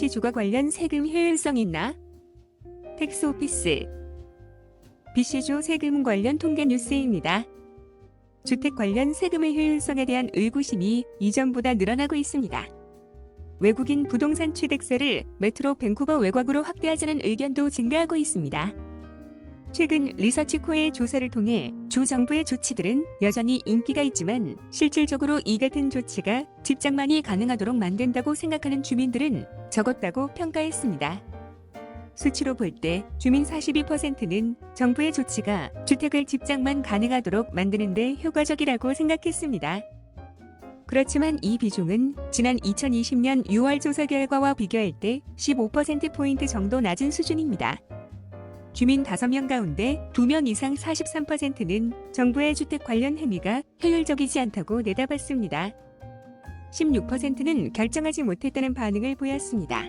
BC 주거 관련 세금 효율성 있나? 텍스오피스. BC주 세금 관련 통계 뉴스입니다. 주택 관련 세금의 효율성에 대한 의구심이 이전보다 늘어나고 있습니다. 외국인 부동산 취득세를 메트로 밴쿠버 외곽으로 확대하자는 의견도 증가하고 있습니다. 최근 리서치코의 조사를 통해 주 정부의 조치들은 여전히 인기가 있지만 실질적으로 이 같은 조치가 집장만이 가능하도록 만든다고 생각하는 주민들은 적었다고 평가했습니다. 수치로 볼 때 주민 42%는 정부의 조치가 주택을 집장만 가능하도록 만드는 데 효과적이라고 생각했습니다. 그렇지만 이 비중은 지난 2020년 6월 조사 결과와 비교할 때 15%포인트 정도 낮은 수준입니다. 주민 5명 가운데 2명 이상 43%는 정부의 주택 관련 행위가 효율적이지 않다고 내다봤습니다. 16%는 결정하지 못했다는 반응을 보였습니다.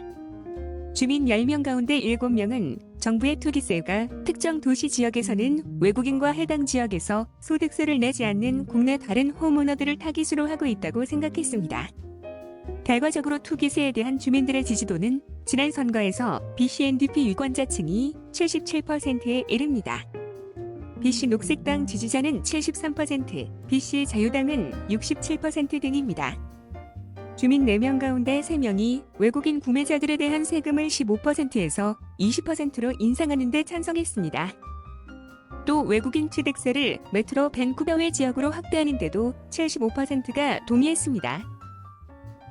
주민 10명 가운데 7명은 정부의 투기세가 특정 도시 지역에서는 외국인과 해당 지역에서 소득세를 내지 않는 국내 다른 홈오너들을 타깃으로 하고 있다고 생각했습니다. 결과적으로 투기세에 대한 주민들의 지지도는 지난 선거에서 BC&DP 유권자층이 77%에 이릅니다. BC 녹색당 지지자는 73%, BC 자유당은 67% 등입니다. 주민 4명 가운데 3명이 외국인 구매자들에 대한 세금을 15%에서 20%로 인상하는 데 찬성했습니다. 또 외국인 취득세를 메트로 밴쿠버 외 지역으로 확대하는 데도 75%가 동의했습니다.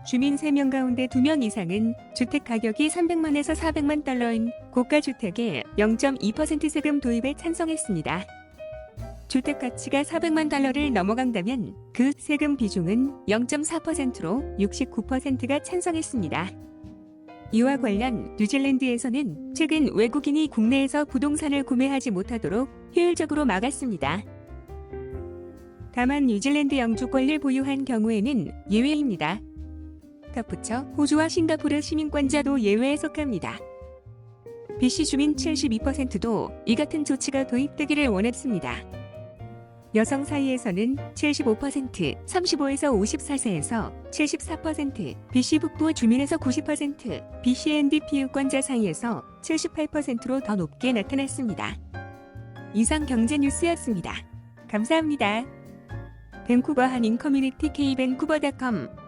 주민 3명 가운데 2명 이상은 주택 가격이 300만에서 400만 달러인 고가주택에 0.2% 세금 도입에 찬성했습니다. 주택 가치가 400만 달러를 넘어간다면 그 세금 비중은 0.4%로 69%가 찬성했습니다. 이와 관련 뉴질랜드에서는 최근 외국인이 국내에서 부동산을 구매하지 못하도록 효율적으로 막았습니다. 다만 뉴질랜드 영주권을 보유한 경우에는 예외입니다. 덧붙여 호주와 싱가포르 시민권자도 예외에 속합니다. BC 주민 72%도 이 같은 조치가 도입되기를 원했습니다. 여성 사이에서는 75%, 35에서 54세에서 74%, BC 북부 주민에서 90%, BC&DP 유권자 사이에서 78%로 더 높게 나타났습니다. 이상 경제 뉴스였습니다. 감사합니다. 밴쿠버 한인 커뮤니티 k밴쿠버.com